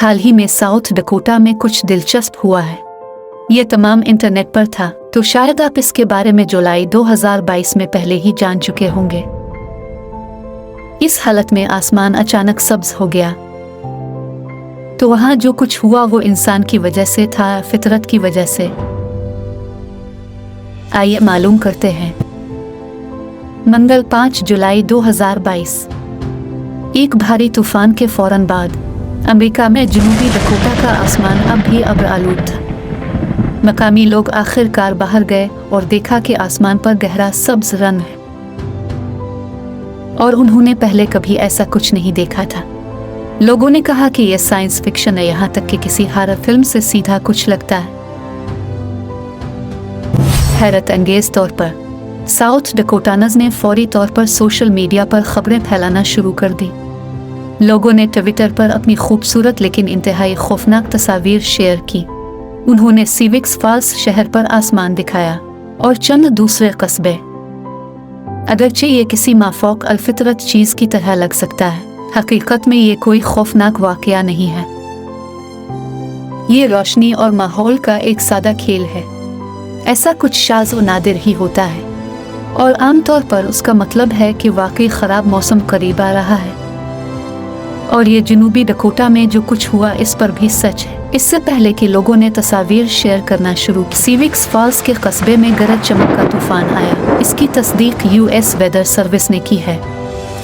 हाल ही में south Dakota में कुछ दिलचस्प हुआ है। ये तमाम इंटरनेट पर था, तो शायद आप इसके बारे में जुलाई 2022 में पहले ही जान चुके होंगे। इस हालत में आसमान अचानक सब्ज हो गया। तो वहाँ जो कुछ हुआ वो इंसान की वजह से था, फितरत की वजह से। आइए मालूम करते हैं। मंगल 5 जुलाई 2022। एक भारी तूफान के फौरन बाद अमेरिका में जनूबी डकोटा का आसमान अब भी अब्र आलूद था। मकामी लोग आखिरकार बाहर गए और देखा कि आसमान पर गहरा सब्ज रंग है, और उन्होंने पहले कभी ऐसा कुछ नहीं देखा था। लोगों ने कहा कि यह साइंस फिक्शन है, यहाँ तक कि किसी हॉरर फिल्म से सीधा कुछ लगता है। हैरत अंगेज तौर पर साउथ डकोटानर्स ने फौरी तौर पर सोशल मीडिया पर खबरें फैलाना शुरू कर दी। लोगों ने ट्विटर पर अपनी खूबसूरत लेकिन इंतहाई खौफनाक तस्वीर शेयर की। उन्होंने सिविक्स फॉल्स शहर पर आसमान दिखाया और चंद दूसरे कस्बे। अगरचे ये किसी माफौक अलफितरत चीज की तरह लग सकता है, हकीकत में ये कोई खौफनाक वाकया नहीं है। ये रोशनी और माहौल का एक सादा खेल है। ऐसा कुछ शाज़ व नादिर ही होता है, और आमतौर पर उसका मतलब है कि वाकई ख़राब मौसम करीब आ रहा है। और ये जनूबी डकोटा में जो कुछ हुआ इस पर भी सच है। इससे पहले कि लोगों ने तस्वीर शेयर करना शुरू की, सिविक्स फॉल्स के कस्बे में गरज चमक का तूफान आया। इसकी तस्दीक यूएस वेदर सर्विस ने की है।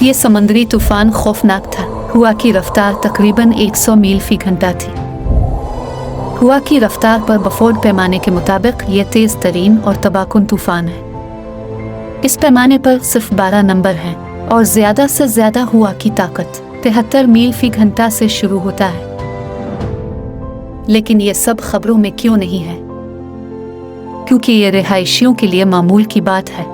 ये समुद्री तूफान खौफनाक था। हवा की रफ्तार तकरीबन 100 मील फी घंटा थी। हवा की रफ्तार पर बफोर्ड पैमाने के मुताबिक ये तेज़ तरीन और तबाहकुन तूफान है। इस पैमाने पर सिर्फ 12 नंबर हैं, और ज़्यादा से ज़्यादा हवा की ताकत 73 मील फी घंटा से शुरू होता है। लेकिन ये सब खबरों में क्यों नहीं है? क्योंकि ये रिहायशियों के लिए मामूल की बात है।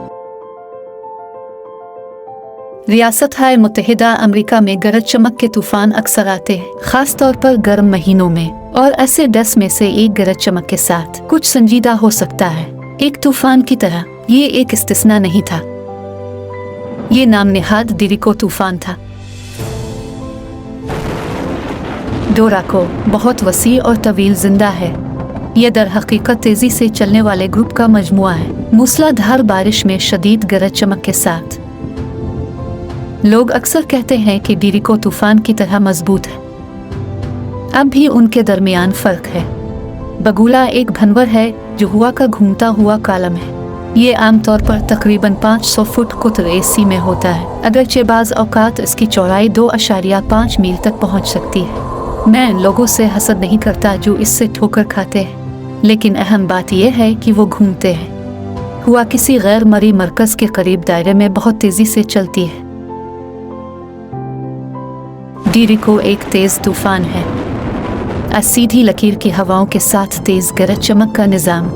रियासत-ए मुत्तहिदा अमेरिका में गरज चमक के तूफान अक्सर आते हैं, खास तौर पर गर्म महीनों में, और ऐसे 10 में से एक गरज चमक के साथ कुछ संजीदा हो सकता है, एक तूफान की तरह। ये एक इस्तिस्ना नहीं था। ये नाम नेहाद डिरिको तूफान था। डोराको बहुत वसी और तवील जिंदा है। यह दर हकीकत तेजी से चलने वाले ग्रुप का मजमुआ है, मूसलाधार बारिश में शदीद गरज चमक के साथ। लोग अक्सर कहते हैं कि डिरिको तूफान की तरह मजबूत है। अब भी उनके दरमियान फर्क है। बगुला एक भंवर है जो हवा का घूमता हुआ कालम है। ये आमतौर पर तकरीबन 500 फुट कुतर एसी में होता है, अगरचे बाज़ औकात इसकी चौड़ाई 2.5 मील तक पहुंच सकती है। मैं इन लोगों से हसद नहीं करता जो इससे ठोकर खाते हैं, लेकिन अहम बात यह है कि वो घूमते हैं। हुआ किसी गैर मरी मरकज़ के करीब दायरे में बहुत तेज़ी से चलती है। डिरिको एक तेज़ तूफान है, सीधी लकीर की हवाओं के साथ तेज़ गरज चमक का निज़ाम।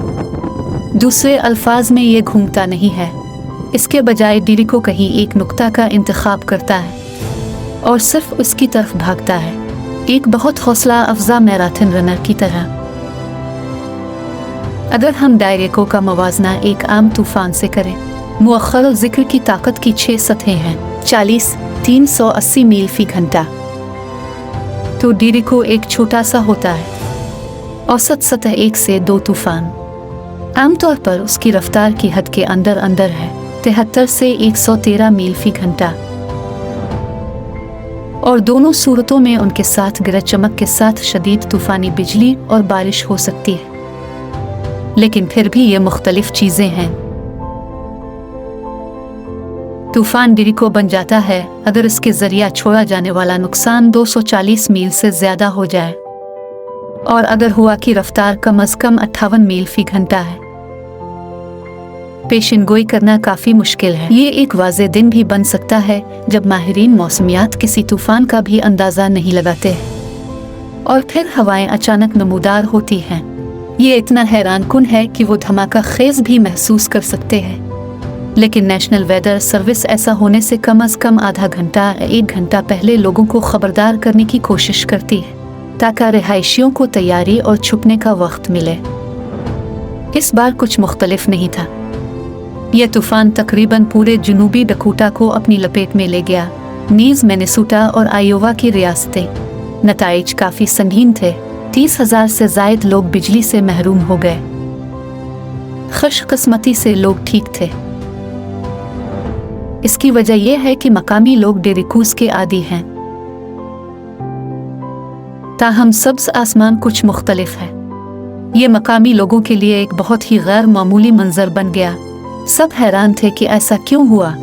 दूसरे अल्फाज में ये घूमता नहीं है। इसके बजाय डिरिको कहीं एक नुक्ता का इंतखाब करता है और सिर्फ उसकी तरफ भागता है, एक बहुत हौसला अफजा मैराथन रनर की तरह। अगर हम डायरेको का मवाजना एक आम तूफान से करें, मुअख्खर ज़िक्र की ताकत की 6 सतहें हैं, 40, 380 मील फी घंटा। तो डिरिको एक छोटा सा होता है। औसत सतह 1 से 2 तूफान। आमतौर पर उसकी रफ्तार की हद के अंदर अंदर है, 73 से 113 मील फी घंटा। और दोनों सूरतों में उनके साथ गरज चमक के साथ शदीद तूफानी बिजली और बारिश हो सकती है। लेकिन फिर भी ये मुख्तलिफ चीज़ें हैं। तूफान डिरिको बन जाता है अगर इसके जरिया छोड़ा जाने वाला नुकसान 240 मील से ज़्यादा हो जाए, और अगर हवा की रफ्तार कम अज़ कम 58 मील फी घंटा है। पेशिनगोई करना काफ़ी मुश्किल है। ये एक वाज़े दिन भी बन सकता है जब माहिरीन मौसमियात किसी तूफ़ान का भी अंदाज़ा नहीं लगाते हैं, और फिर हवाएं अचानक नमूदार होती हैं। ये इतना हैरानकुन है कि वो धमाका खेज़ भी महसूस कर सकते हैं। लेकिन नेशनल वेदर सर्विस ऐसा होने से कम अज़ कम आधा घंटा 1 घंटा पहले लोगों को खबरदार करने की कोशिश करती है, ताकि रिहायशियों को तैयारी और छुपने का वक्त मिले। इस बार कुछ मुख्तलिफ नहीं था। यह तूफान तकरीबन पूरे जनूबी डकोटा को अपनी लपेट में ले गया। नीज, मिनेसोटा और आयोवा की रियासतें, नताइज काफी संगीन थे। 30,000 से जायद लोग बिजली से महरूम हो गए। खुशकिस्मती से लोग ठीक थे। इसकी वजह यह है कि मकामी लोग डेरिकूज के आदी हैं। ताहम सब्ज आसमान कुछ मुख्तलिफ है। ये मकामी लोगों के लिए एक बहुत ही गैर मामूली मंजर बन गया। सब हैरान थे कि ऐसा क्यों हुआ।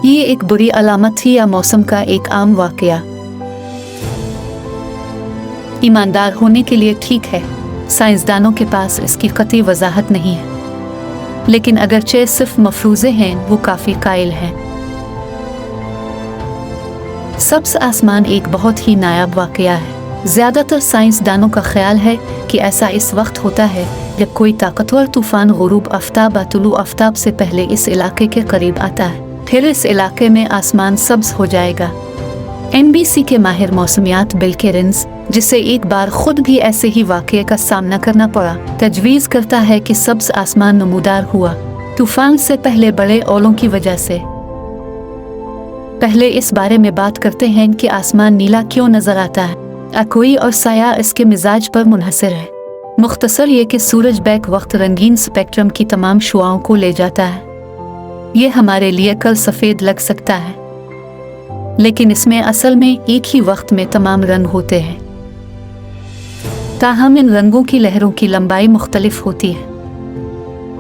ये एक बुरी अलामत थी या मौसम का एक आम वाकया। ईमानदार होने के लिए ठीक है, साइंसदानों के पास इसकी कतई वजाहत नहीं है, लेकिन अगरचे सिर्फ मफरूज़े हैं वो काफ़ी कायल हैं। सब्ज़ आसमान एक बहुत ही नायाब वाकया है। ज़्यादातर साइंसदानों का ख्याल है कि ऐसा इस वक्त होता है जब कोई ताकतवर तूफ़ान गुरूब आफ्ताब तुलू आफ्ताब से पहले इस इलाके के करीब आता है। फिर इस इलाके में आसमान सब्ज़ हो जाएगा। NBC के माहिर मौसमियात बिल केरेंस, जिसे एक बार खुद भी ऐसे ही वाक़ये का सामना करना पड़ा, तजवीज़ करता है कि सब्ज़ आसमान नमूदार हुआ तूफ़ान से पहले बड़े ओलों की वजह से। पहले इस बारे में बात करते हैं कि आसमान नीला क्यों नज़र आता है। अकोई और साया इसके मिजाज पर मुनहसर है। मुख्तसर ये कि सूरज बैक वक्त रंगीन स्पेक्ट्रम की तमाम शुआओं को ले जाता है। ये हमारे लिए कल सफ़ेद लग सकता है, लेकिन इसमें असल में एक ही वक्त में तमाम रंग होते हैं। ताहम इन रंगों की लहरों की लंबाई मुख्तलिफ होती है।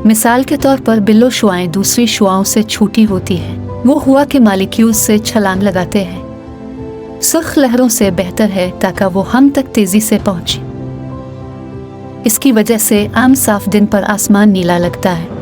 मिसाल के तौर पर बिल्लो शुआएं दूसरी शुआओं से छोटी होती हैं। वो हुआ के मालिक्यूल्स से छलांग लगाते हैं। सुर्ख लहरों से बेहतर है ताकि वो हम तक तेजी से पहुंचे। इसकी वजह से आम साफ दिन पर आसमान नीला लगता है।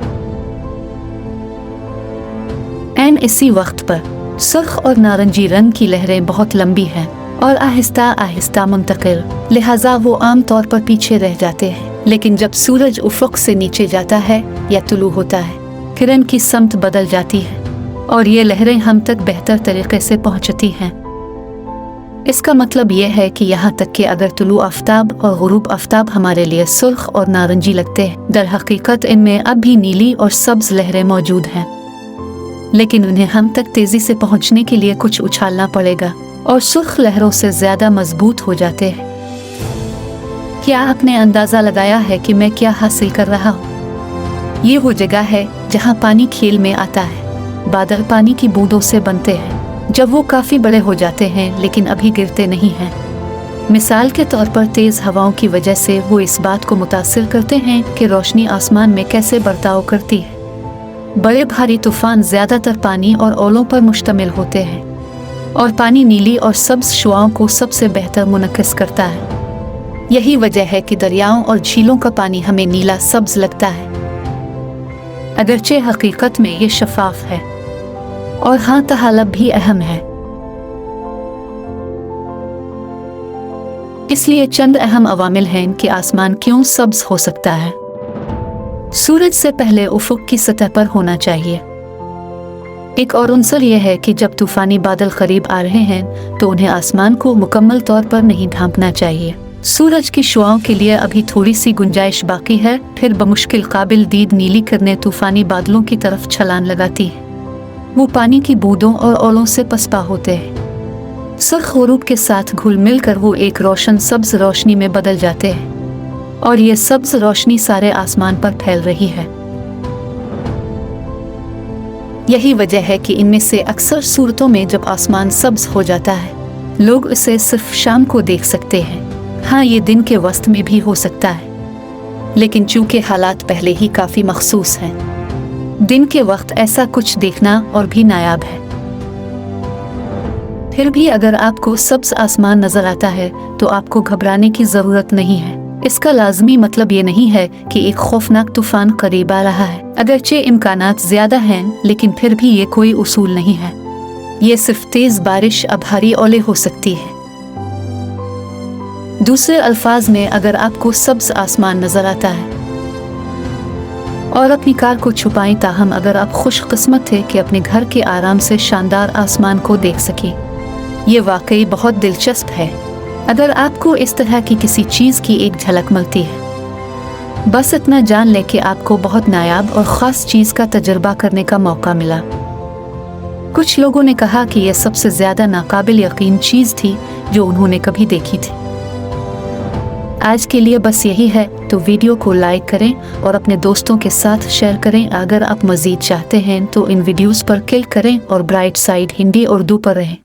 एन इसी वक्त पर सुर्ख और नारंगी रंग की लहरें बहुत लंबी हैं और आहिस्ता आहिस्ता मुंतकिल, लिहाजा वो आम तौर पर पीछे रह जाते हैं। लेकिन जब सूरज उफ़ुक़ से नीचे जाता है या तुलू होता है, किरण की समत बदल जाती है और ये लहरें हम तक बेहतर तरीके से पहुंचती हैं। इसका मतलब यह है कि यहाँ तक कि अगर तुलू आफ्ताब और गुरूब आफ्ताब हमारे लिए सुर्ख और नारंगी लगते हैं, दर हकीकत इनमें अब भी नीली और सब्ज़ लहरें मौजूद हैं, लेकिन उन्हें हम तक तेज़ी से पहुँचने के लिए कुछ उछालना पड़ेगा और सुर्ख लहरों से ज़्यादा मजबूत हो जाते हैं। क्या आपने अंदाज़ा लगाया है कि मैं क्या हासिल कर रहा हूँ? ये वो जगह है जहाँ पानी खेल में आता है। बादल पानी की बूंदों से बनते हैं जब वो काफ़ी बड़े हो जाते हैं, लेकिन अभी गिरते नहीं हैं। मिसाल के तौर पर तेज़ हवाओं की वजह से वो इस बात को मुतासिर करते हैं कि रोशनी आसमान में कैसे बर्ताव करती है। बड़े भारी तूफ़ान ज़्यादातर पानी और ओलों पर मुश्तमिल होते हैं और पानी नीली और सब्ज़ शुआओं को सबसे बेहतर मुनक्किस करता है। यही वजह है कि दरियाओं और झीलों का पानी हमें नीला सब्ज़ लगता है, अगरचे हकीकत में ये शफाफ है और हाँ तहालब भी अहम है। इसलिए चंद अहम अवामिल हैं कि आसमान क्यों सब्ज़ हो सकता है। सूरज से पहले उफ़ुक़ की सतह पर होना चाहिए। एक और उन्सर यह है कि जब तूफ़ानी बादल करीब आ रहे हैं तो उन्हें आसमान को मुकम्मल तौर पर नहीं ढांपना चाहिए। सूरज की शुआओं के लिए अभी थोड़ी सी गुंजाइश बाकी है, फिर बमुश्किल काबिल दीद नीली करने तूफ़ानी बादलों की तरफ छलांग लगाती है। वो पानी की बूंदों और ओलों से पसपा होते हैं। सुर्ख गुरूब के साथ घुल मिल कर वो एक रोशन सब्ज़ रोशनी में बदल जाते हैं और ये सब्ज़ रोशनी सारे आसमान पर फैल रही है। यही वजह है कि इनमें से अक्सर सूरतों में जब आसमान सब्ज़ हो जाता है, लोग इसे सिर्फ शाम को देख सकते हैं। हाँ, ये दिन के वस्त में भी हो सकता है, लेकिन चूँकि हालात पहले ही काफ़ी मखसूस हैं, दिन के वक्त ऐसा कुछ देखना और भी नायाब है। फिर भी अगर आपको सब्ज़ आसमान नज़र आता है तो आपको घबराने की ज़रूरत नहीं है। इसका लाजमी मतलब ये नहीं है कि एक खौफनाक तूफ़ान करीब आ रहा है। अगरचे इम्कानात ज़्यादा हैं, लेकिन फिर भी ये कोई उसूल नहीं है। ये सिर्फ तेज़ बारिश अब भारी ओले हो सकती है। दूसरे अल्फाज में, अगर आपको सब्ज़ आसमान नज़र आता है और अपनी कार को छुपाएं, ताहम अगर आप खुशकिस्मत थे कि अपने घर के आराम से शानदार आसमान को देख सके, ये वाकई बहुत दिलचस्प है। अगर आपको इस तरह की किसी चीज़ की एक झलक मिलती है, बस इतना जान ले कि आपको बहुत नायाब और ख़ास चीज़ का तजुर्बा करने का मौका मिला। कुछ लोगों ने कहा कि यह सबसे ज़्यादा नाकाबिल यकीन चीज़ थी जो उन्होंने कभी देखी थी। आज के लिए बस यही है, तो वीडियो को लाइक करें और अपने दोस्तों के साथ शेयर करें। अगर आप मज़ीद चाहते हैं तो इन वीडियोस पर क्लिक करें और ब्राइट साइड हिंदी और उर्दू पर रहें।